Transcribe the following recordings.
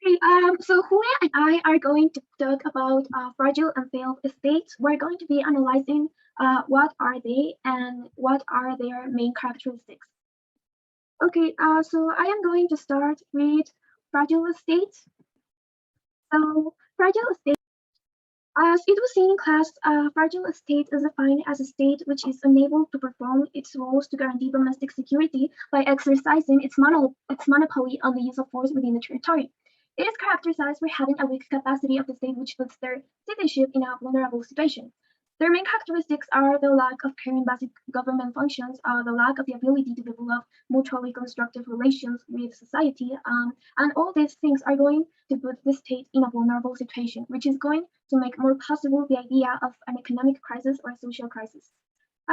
Okay, so Julia and I are going to talk about fragile and failed states. We're going to be analyzing what are they and what are their main characteristics. Okay, so I am going to start with fragile states. So fragile state, as it was seen in class, fragile state is defined as a state which is unable to perform its roles to guarantee domestic security by exercising its monopoly on the use of force within the territory. It is characterized by having a weak capacity of the state which puts their citizenship in a vulnerable situation. Their main characteristics are the lack of carrying basic government functions, the lack of the ability to develop mutually constructive relations with society, and all these things are going to put the state in a vulnerable situation, which is going to make more possible the idea of an economic crisis or a social crisis.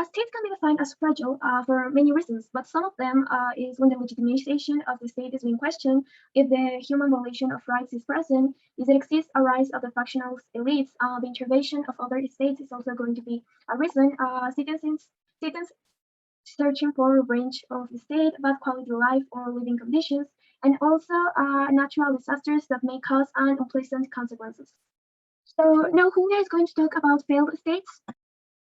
States can be defined as fragile for many reasons, but some of them is when the legitimization of the state is being questioned, if the human violation of rights is present, if there exists a rise of the factional elites, the intervention of other states is also going to be a reason. Citizens searching for a range of the state, bad quality of life or living conditions, and also natural disasters that may cause unpleasant consequences. So now Julia is going to talk about failed states.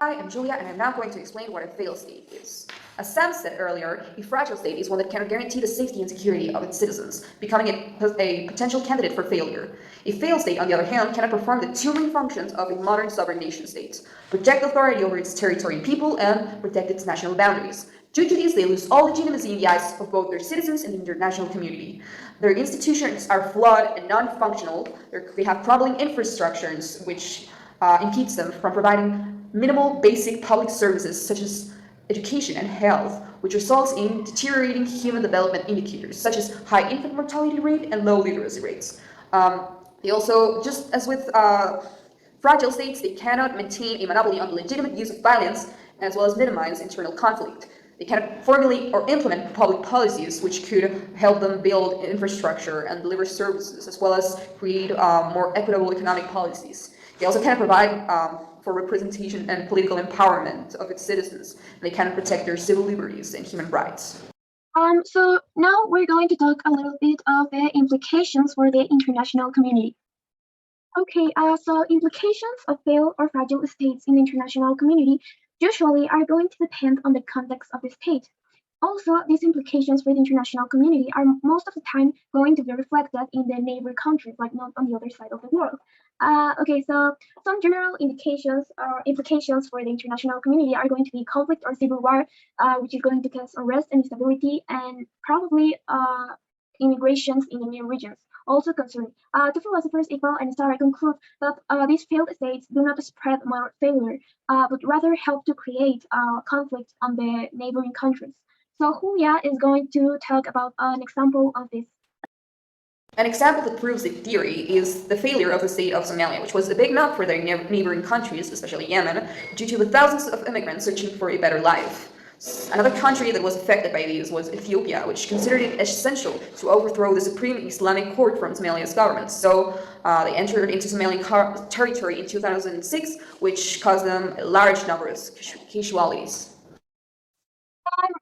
Hi, I'm Julia, and I'm now going to explain what a failed state is. As Sam said earlier, a fragile state is one that cannot guarantee the safety and security of its citizens, becoming a potential candidate for failure. A failed state, on the other hand, cannot perform the two main functions of a modern sovereign nation state: protect authority over its territory and people, and protect its national boundaries. Due to this, they lose all legitimacy in the eyes of both their citizens and the international community. Their institutions are flawed and non-functional. They have crumbling infrastructures, which impedes them from providing minimal basic public services such as education and health, which results in deteriorating human development indicators such as high infant mortality rate and low literacy rates. They also, just as with fragile states, they cannot maintain a monopoly on the legitimate use of violence as well as minimize internal conflict. They cannot formulate or implement public policies which could help them build infrastructure and deliver services, as well as create more equitable economic policies. They also cannot provide for representation and political empowerment of its citizens. And they cannot protect their civil liberties and human rights. So now we're going to talk a little bit of the implications for the international community. Okay, so implications of failed or fragile states in the international community usually are going to depend on the context of the state. Also, these implications for the international community are most of the time going to be reflected in the neighbor countries, like not on the other side of the world. Okay, so some general indications or implications for the international community are going to be conflict or civil war, which is going to cause unrest and instability, and probably immigrations in the new regions. Also concerned. Two philosophers, Iqbal and Sarah, conclude that these failed states do not spread more failure, but rather help to create conflict on the neighboring countries. So Julia is going to talk about an example of this. An example that proves the theory is the failure of the state of Somalia, which was a big knock for their neighboring countries, especially Yemen, due to the thousands of immigrants searching for a better life. Another country that was affected by these was Ethiopia, which considered it essential to overthrow the supreme Islamic court from Somalia's government. So they entered into Somalian territory in 2006, which caused them a large number of casualties.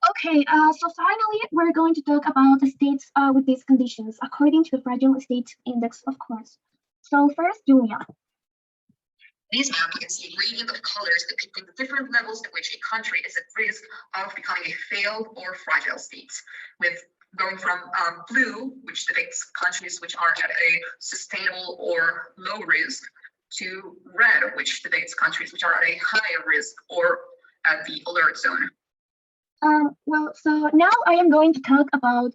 Okay, so finally, we're going to talk about the states with these conditions, according to the Fragile States Index, of course. So first, Julia. In this map, you can see a gradient of colors depicting the different levels at which a country is at risk of becoming a failed or fragile state, with going from blue, which depicts countries which are at a sustainable or low risk, to red, which depicts countries which are at a higher risk or at the alert zone. Well, so now I am going to talk about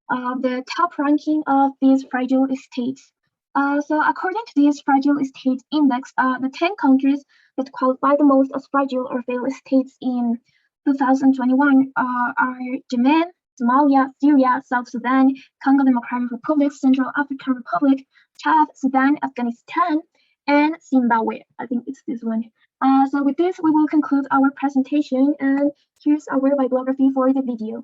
the top ranking of these fragile states. So according to this fragile state index, the 10 countries that qualify the most as fragile or failed states in 2021 are Yemen, Somalia, Syria, South Sudan, Congo Democratic Republic, Central African Republic, Chad, Sudan, Afghanistan, and Zimbabwe. I think it's this one. So with this, we will conclude our presentation, and here's our bibliography for the video.